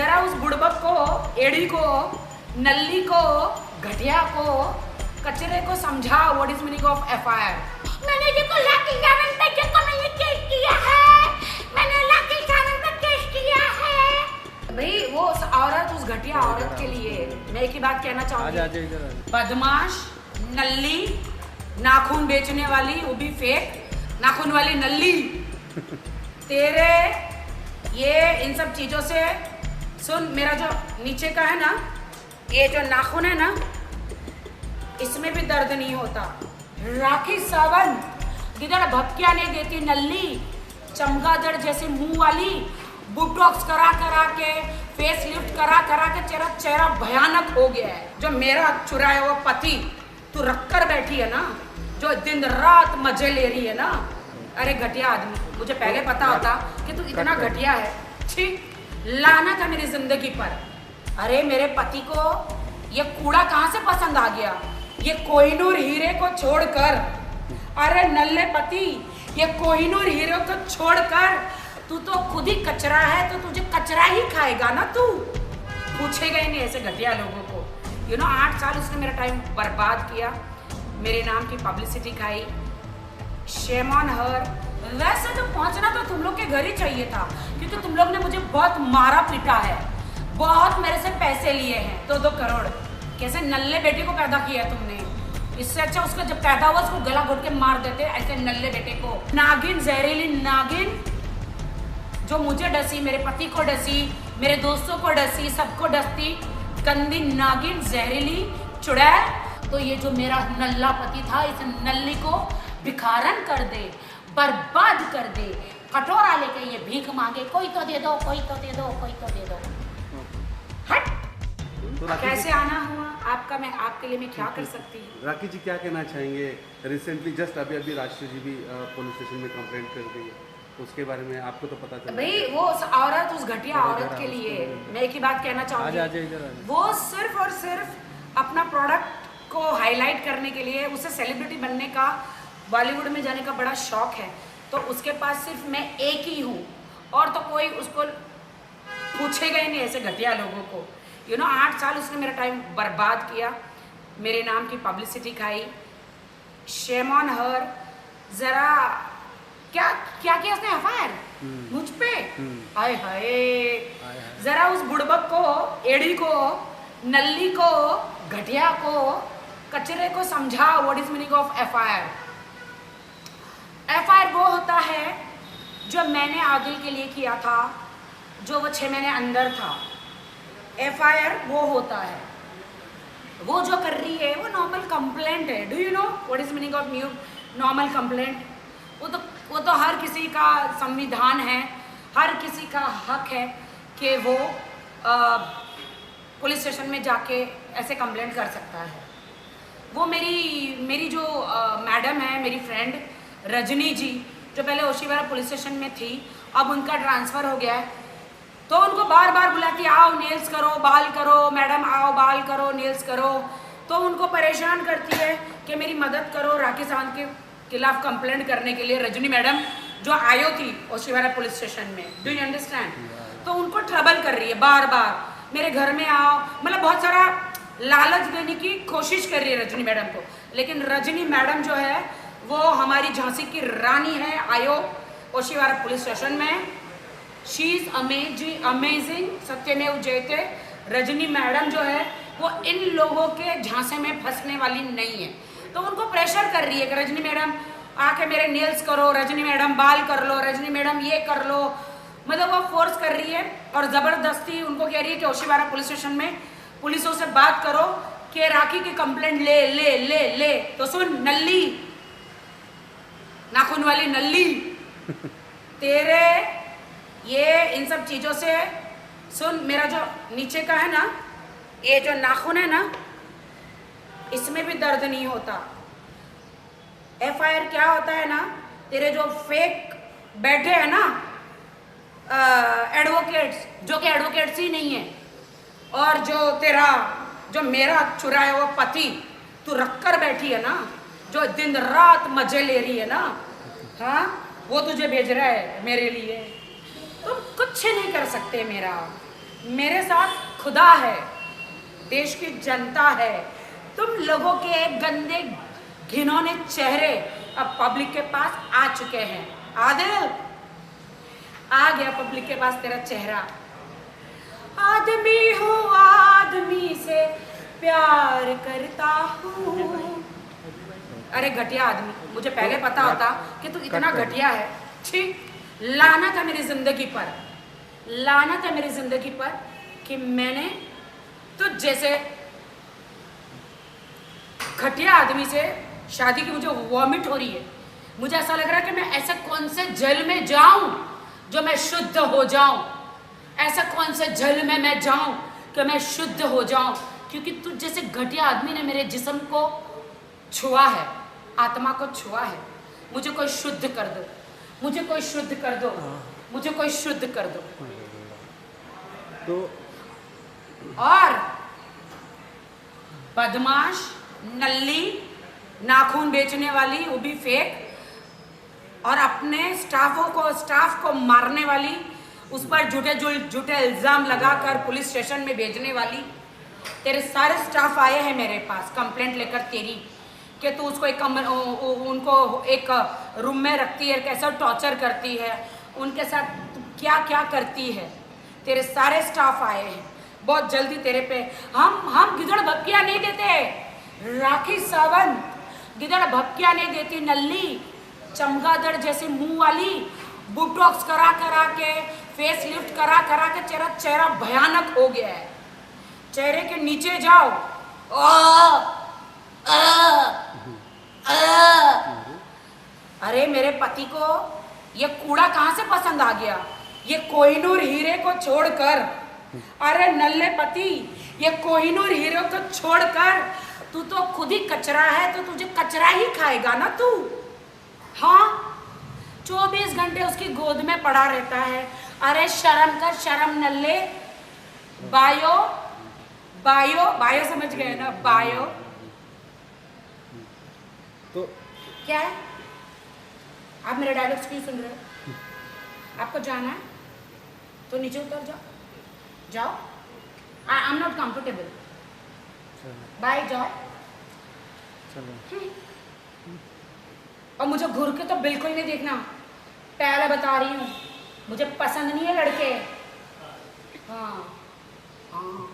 जरा उस बुड़बक को, एड़ी को, नल्ली को, घटिया को, कचरे को समझा what is meaning of FIR. मैंने देखो लाठी चावल पे देखो मैंने केस किया है, मैंने लाठी चावल पे केस किया है। भाई वो उस औरत, उस घटिया औरत के लिए मैं एक ही बात कहना चाहूंगी, बदमाश, नल्ली, नाखून बेचने वाली, वो भी फेक नाखून वाली नल्ली, तेरे ये इन सब चीजों से सुन, मेरा जो नीचे का है ना, ये जो नाखून है ना, इसमें भी दर्द नहीं होता। राखी सावंत जिधर भपकिया नहीं देती नल्ली, चमगादड़ जैसे मुंह वाली, बोटॉक्स करा करा के, फेस लिफ्ट करा करा के तेरा चेहरा भयानक हो गया है। जो मेरा चुराया हुआ पति तू रख कर बैठी है ना, जो दिन रात मजे ले रही है ना, अरे घटिया आदमी, मुझे पहले पता होता कि तू इतना घटिया है, ठीक लाना था मेरी जिंदगी पर। अरे मेरे पति को ये कूड़ा कहाँ से पसंद आ गया, ये कोहिनूर हीरे को छोड़कर, अरे नल्ले पति, ये कोहिनूर हीरे को छोड़कर तू तो खुद ही कचरा है, तो तुझे कचरा ही खाएगा ना तू। पूछेगा ही नहीं ऐसे घटिया लोगों को। 8 साल उसने मेरा टाइम बर्बाद किया, मेरे नाम की पब्लिसिटी खाई, शेम ऑन हर। वैसे तो पहुंचना तो तुम लोग के घर ही चाहिए था, क्योंकि तुम लोग ने मुझे बहुत मारा पीटा है, बहुत मेरे से पैसे लिए हैं, 2-2 करोड़। कैसे नल्ले बेटे को पैदा किया तुमने, इससे अच्छा उसका जब पैदा हुआ उसको गला घोट के मार देते, ऐसे नल्ले बेटे को। नागिन, जहरीली नागिन, जो मुझे डसी, मेरे पति को डसी, मेरे दोस्तों को डसी, सबको डसती, गंदी नागिन, जहरीली चुड़ैल। तो ये जो मेरा नल्ला पति था, इस नल्ली को भिखारन कर दे, बर्बाद कर दे, कटोरा लेके ये भीख मांगे, कोई तो दे दो, कोई तो दे दो, कोई तो दे दो। हट, कैसे आना हुआ आपका, मैं आपके लिए मैं क्या कर सकती हूँ। राखी जी क्या कहना चाहेंगे? रिसेंटली जस्ट अभी राष्ट्रीय जी भी पुलिस स्टेशन में कंप्लेंट कर गई है, उसके बारे में आपको तो पता चला। भाई वो उस औरत, उस घटिया औरत के लिए मैं एक ही बात कहना चाहूँगी, वो सिर्फ और सिर्फ अपना प्रोडक्ट को हाईलाइट करने के लिए, उसे सेलिब्रिटी बनने का, बॉलीवुड में जाने का बड़ा शौक है, तो उसके पास सिर्फ मैं एक ही हूँ, और तो कोई उसको पूछेगा ही नहीं ऐसे घटिया लोगों को। 8 साल उसने मेरा टाइम बर्बाद किया, मेरे नाम की पब्लिसिटी खाई, शेम ऑन हर। जरा क्या क्या किया उसने एफआईआर मुझ पे, हाय हाय। जरा उस बुड़बक को, एड़ी को, नल्ली को, घटिया को, कचरे को समझा what is meaning of FIR. FIR वो होता है जो मैंने आदिल के लिए किया था, जो वो 6 महीने अंदर था। एफआईआर वो होता है, वो जो कर रही है वो नॉर्मल कंप्लेंट है। Do you know what is meaning of new normal complaint? वो तो हर किसी का संविधान है, हर किसी का हक है कि वो पुलिस स्टेशन में जाके ऐसे कंप्लेंट कर सकता है। वो मेरी जो मैडम है, मेरी फ्रेंड रजनी जी, जो पहले ओशीवारा पुलिस स्टेशन में थी, अब उनका ट्रांसफ़र हो गया है, तो उनको बार बार बुलाती, आओ नेल्स करो, बाल करो, मैडम आओ बाल करो, नेल्स करो, तो उनको परेशान करती है कि मेरी मदद करो राखी सावंत के खिलाफ कंप्लेंट करने के लिए। रजनी मैडम जो आयो थी ओशीवारा पुलिस स्टेशन में, डू यू अंडरस्टैंड? तो उनको ट्रबल कर रही है, बार बार मेरे घर में आओ, मतलब बहुत सारा लालच देने की कोशिश कर रही है रजनी मैडम को। लेकिन रजनी मैडम जो है वो हमारी झांसी की रानी है, आयो ओशीवारा पुलिस स्टेशन में। शी इज अमेजिंग, सत्यमेव जयते। रजनी मैडम जो है वो इन लोगों के झांसे में फंसने वाली नहीं है, तो उनको प्रेशर कर रही है कि रजनी मैडम आके मेरे नेल्स करो, रजनी मैडम बाल कर लो, रजनी मैडम ये कर लो, मतलब वो फोर्स कर रही है और ज़बरदस्ती उनको कह रही है कि ओशीवारा पुलिस स्टेशन में पुलिसों से बात करो कि राखी की कंप्लेंट ले ले ले ले। तो सुन नल्ली, नाखून वाली नल्ली, तेरे ये इन सब चीज़ों से सुन, मेरा जो नीचे का है ना, ये जो नाखून है ना, इसमें भी दर्द नहीं होता। एफआईआर क्या होता है ना, तेरे जो फेक बैठे हैं ना एडवोकेट्स, जो कि एडवोकेट्स ही नहीं है, और जो मेरा चुराया हुआ पति तू रख कर बैठी है ना, जो दिन रात मजे ले रही है ना, हाँ, वो तुझे भेज रहा है मेरे लिए। तुम कुछ नहीं कर सकते मेरा, मेरे साथ खुदा है, देश की जनता है। तुम लोगों के गंदे घिनौने चेहरे अब पब्लिक के पास आ चुके हैं। आदिल, आ गया पब्लिक के पास तेरा चेहरा। आदमी हूँ, आदमी से प्यार करता हूँ। अरे घटिया आदमी, मुझे पहले पता होता कि तू इतना घटिया है। ठीक, लानत है मेरी जिंदगी पर, लानत है मेरी जिंदगी पर कि मैंने तुझ जैसे घटिया आदमी से शादी की। मुझे वॉमिट हो रही है। मुझे ऐसा लग रहा है कि मैं ऐसे कौन से जल में जाऊं जो मैं शुद्ध हो जाऊं। ऐसा कौन से जल में मैं जाऊं कि मैं शुद्ध हो जाऊं, क्योंकि तुझ जैसे घटिया आदमी ने मेरे जिस्म को छुआ है, आत्मा को छुआ है। मुझे कोई शुद्ध कर दो, मुझे कोई शुद्ध कर दो, मुझे कोई शुद्ध कर दो। तो और बदमाश, नल्ली, नाखून बेचने वाली, वो भी फेक, और अपने स्टाफ को मारने वाली, उस पर झूठे इल्जाम लगाकर पुलिस स्टेशन में भेजने वाली। तेरे सारे स्टाफ आए हैं मेरे पास कंप्लेंट लेकर तेरी, कि तू उसको उनको एक रूम में रखती है, कैसा टॉर्चर करती है, उनके साथ क्या क्या करती है। तेरे सारे स्टाफ आए हैं, बहुत जल्दी तेरे पे हम गिदड़ भपकियाँ नहीं देते। राखी सावंत गिदड़ भपकियाँ नहीं देती। नल्ली, चमगादड़ जैसे मुंह वाली, बोटॉक्स करा करा के, फेस लिफ्ट करा करा के तेरा चेहरा भयानक हो गया है। चेहरे के नीचे जाओ। अरे मेरे पति को ये कूड़ा कहाँ से पसंद आ गया? ये कोहिनूर हीरे को छोड़कर, अरे नल्ले पति, ये कोहिनूर हीरे को छोड़कर तू तो खुद ही कचरा है, तो तुझे कचरा ही खाएगा ना तू। हाँ, 24 घंटे उसकी गोद में पड़ा रहता है। अरे शर्म कर, शर्म नल्ले। बायो बायो बायो समझ गए ना? बायो तो क्या है? आप मेरे डायलॉग्स क्यों सुन रहे हो? आपको जाना है तो नीचे उतर जाओ, जाओ। I am not comfortable. Bye, जाओ। और मुझे घूर के तो बिल्कुल नहीं देखना, पहले बता रही हूँ, मुझे पसंद नहीं है लड़के। हाँ हाँ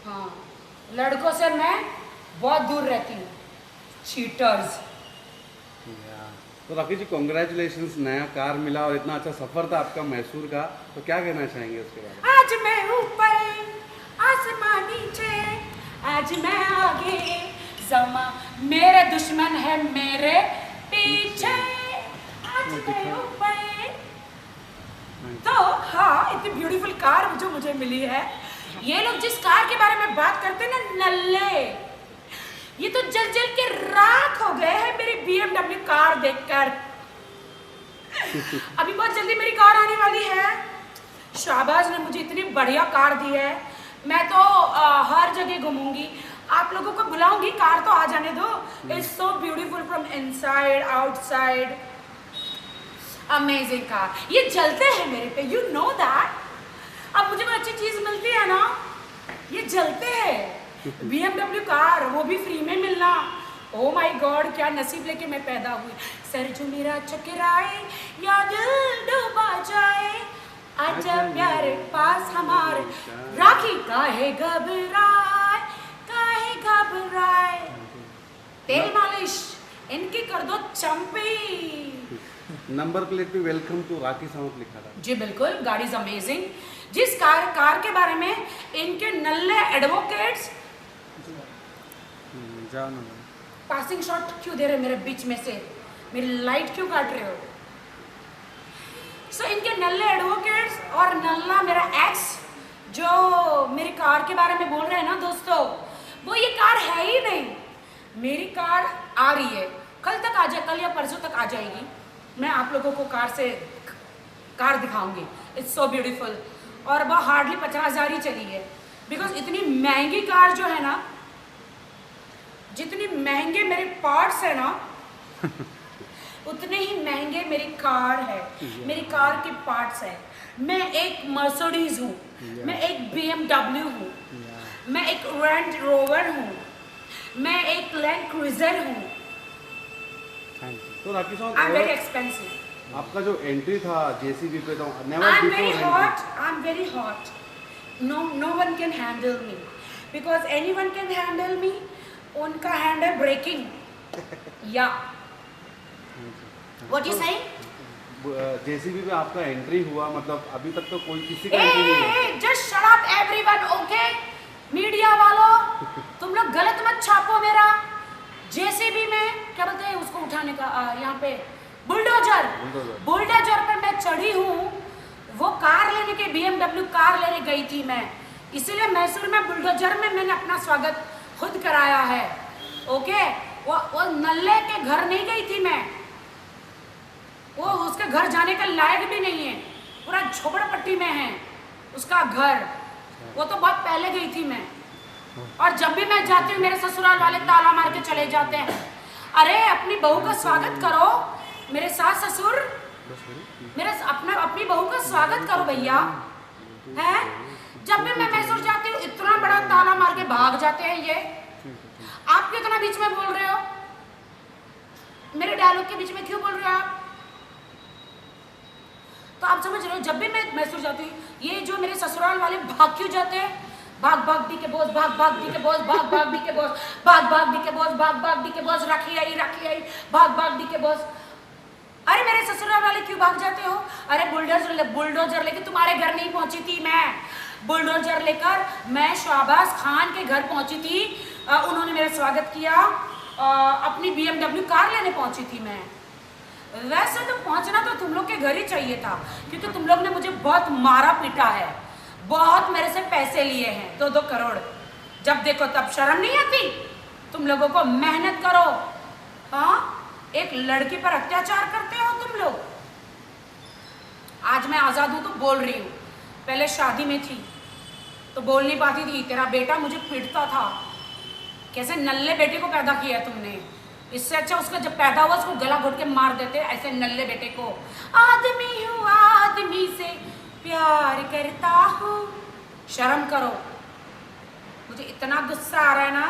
हाँ, लड़कों से मैं बहुत दूर रहती हूँ। चीटर्स। तो राखी जी, कॉन्ग्रेचुलेशंस, नया कार मिला और इतना अच्छा सफर था आपका मैसूर का, तो क्या कहना चाहेंगे उसके बारे में? आज मैं ऊपर आसमान नीचे, आज मैं आगे जमा, मेरे दुश्मन है मेरे पीछे। आज मैं ऊपर। तो हाँ, इतनी ब्यूटीफुल कार जो मुझे मिली है। ये लोग जिस कार के बारे में बात करते हैं ना नल्ले, ये तो जल जल के राख हो गए हैं मेरी BMW कार देखकर। अभी बहुत जल्दी मेरी कार आने वाली है। शाहबाज ने मुझे इतनी बढ़िया कार दी है, मैं तो हर जगह घूमूंगी। आप लोगों को बुलाऊंगी, कार तो आ जाने दो। It's so beautiful from inside outside. Amazing car. ये जलते हैं मेरे पे, यू नो दैट। अब मुझे कोई अच्छी चीज मिलती है ना, ये जलते हैं। BMW कार, वो भी फ्री में मिलना। ओ माय गॉड, क्या नसीब लेके मैं पैदा हुई। सर जो मेरा चकराए या दिल डूबा जाए, आजा प्यारे पास हमारे, राखी काहे घबराए, काहे घबराए। तेल मालिश इनकी कर दो चंपी। नंबर प्लेट पे वेलकम टू राखी सावंत लिखा था। जी बिल्कुल, गाड़ी इज अमेजिंग। जिस कार के बारे में इनके नल्ले एडवोकेट्स पासिंग शॉट क्यों दे रहे मेरे बीच में से? मेरी लाइट क्यों काट रहे हो? सो इनके नल्ले एडवोकेट्स और नल्ला मेरा एक्स जो मेरी कार के बारे में बोल रहे हैं ना दोस्तों, वो ये कार है ही नहीं। मेरी कार आ रही है, कल तक आ जाए, कल या परसों तक आ जाएगी। मैं आप लोगों को कार दिखाऊंगी। It's so beautiful. और वह हार्डली 50,000 ही चली है, बिकॉज इतनी महंगी कार जो है ना, जितनी महंगे मेरे पार्ट्स है ना उतने ही महंगे मेरी कार है। मेरी कार के पार्ट्स है। मैं एक मर्सिडीज हूँ, मैं एक BMW हूँ, मैं एक रेंज रोवर हूँ, मैं एक लैंड क्रूजर हूँ। तो राखी साहब, आई एम वेरी एक्सपेंसिव। आपका जो एंट्री था जेसीबी पे, तो I am very hot. No one can handle me because anyone can handle me. उनका हैंडल ब्रेकिंग। या व्हाट यू सेइंग? जेसीबी पे आपका एंट्री हुआ, मतलब अभी तक तो कोई किसी का एंट्री नहीं हुआ। Just shut up everyone, okay? Media वालों, तुम लोग गलत मत छापो मेरा। जेसीबी में क्या बोलते हैं उसको उठाने का, यहाँ पे बुलडोजर पर मैं चढ़ी हूँ। वो कार लेने के BMW कार लेने गई थी मैं, इसीलिए मैसूर में बुलडोजर में मैंने अपना स्वागत खुद कराया है, ओके? वो नल्ले के घर नहीं गई थी मैं, वो उसके घर जाने का लायक भी नहीं है, पूरा झोपड़पट्टी में है उसका घर। वो तो बहुत पहले गई थी मैं, और जब भी मैं जाती हूँ मेरे ससुराल वाले ताला मार के चले जाते हैं। अरे अपनी बहू का स्वागत करो, मेरे सास ससुर मेरे अपनी बहू का स्वागत करो भैया, है? जब भी मैं मैसूर जाती हूँ इतना बड़ा ताला मार के भाग जाते हैं ये। आप क्यों इतना बीच में बोल रहे हो? मेरे डायलॉग के बीच में क्यों बोल रहे हो आप? तो आप समझ रहे हो, जब भी मैं मैसूर जाती हूँ ये जो मेरे ससुराल वाले भाग क्यों जाते हैं? भाग डी के बॉस, भाग डी के बॉस, भाग डी के बॉस, भाग डी के बॉस, भाग डी के बॉस, राखी आई, भाग डी के बॉस। अरे मेरे ससुराल वाले क्यों भाग जाते हो? अरे बुलडोजर लेकर तुम्हारे घर नहीं पहुंची थी मैं, बुलडोजर लेकर मैं शहबाज खान के घर पहुंची थी। उन्होंने मेरा स्वागत किया, अपनी BMW कार लेने पहुंची थी मैं। वैसे तो पहुंचना तो तुम लोग के घर ही चाहिए था, क्योंकि तुम लोग ने मुझे बहुत मारा पीटा है, बहुत मेरे से पैसे लिए हैं, 2-2 करोड़। जब देखो तब शर्म नहीं आती तुम लोगों को? मेहनत करो, हाँ? एक लड़की पर अत्याचार करते हो तुम लोग। आज मैं आजाद हूं तो बोल रही हूँ, पहले शादी में थी तो बोल नहीं पाती थी। तेरा बेटा मुझे पीटता था, कैसे नल्ले बेटे को पैदा किया तुमने। इससे अच्छा उसका जब पैदा हुआ उसको गला घोट के मार देते, ऐसे नल्ले बेटे को। आदमी हूँ, आदमी से प्यार करता हूँ। शर्म करो। मुझे इतना गुस्सा आ रहा है ना,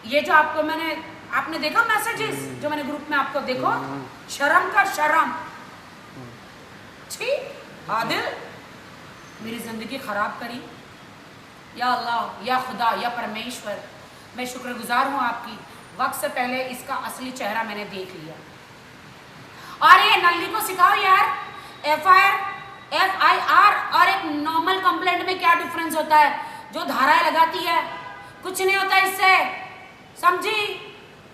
ये जो आपने देखा मैसेजेस जो मैंने ग्रुप में आपको, देखो, शर्म कर, शर्म। ठीक आदिल, मेरी जिंदगी खराब करी। या अल्लाह, या खुदा, या परमेश्वर, मैं शुक्रगुजार हूँ आपकी। वक्त से पहले इसका असली चेहरा मैंने देख लिया। और ये नल्ली को सिखाओ यार, FIR और एक नॉर्मल कंप्लेंट में क्या डिफरेंस होता है? जो धाराएं लगाती है कुछ नहीं होता इससे, समझी?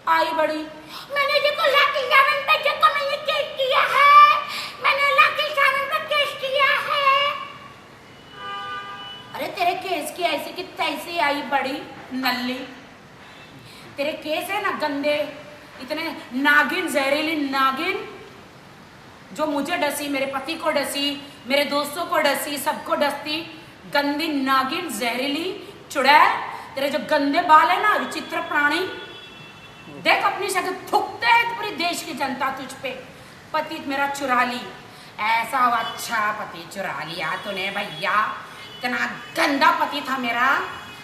आई बड़ी, मैंने देखो लाठी चावल पे देखो मैंने केस किया है, मैंने लाठी चावल पे केस किया है। अरे तेरे केस की ऐसी की तैसी आई बड़ी नल्ली। तेरे केस है ना गंदे, इतने नागिन, जहरीली नागिन, जो मुझे डसी, मेरे पति को डसी, मेरे दोस्तों को डसी, सबको डसती गंदी नागिन, जहरीली चुड़ैल। तेरे जो गंदे बाल है ना, विचित्र प्राणी, देख अपनी शक्ल, थूकते हैं पूरी देश की जनता तुझ पे। पति मेरा चुरा ली, ऐसा अच्छा पति चुरा लिया तूने भैया, इतना गंदा पति था मेरा।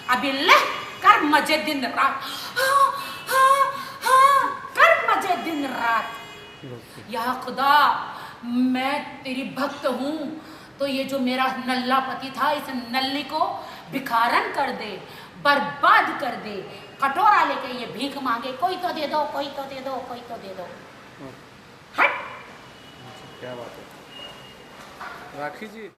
अभी ले कर मजे दिन रात, हाँ, हाँ, हाँ, कर मजे दिन रात। या खुदा, मैं तेरी भक्त हूँ, तो ये जो मेरा नल्ला पति था, इस नल्ली को भिखारन कर दे, बर्बाद कर दे। कटोरा लेके ये भीख मांगे, कोई तो दे दो, कोई तो दे दो, कोई तो दे दो। हट। क्या बात है राखी जी।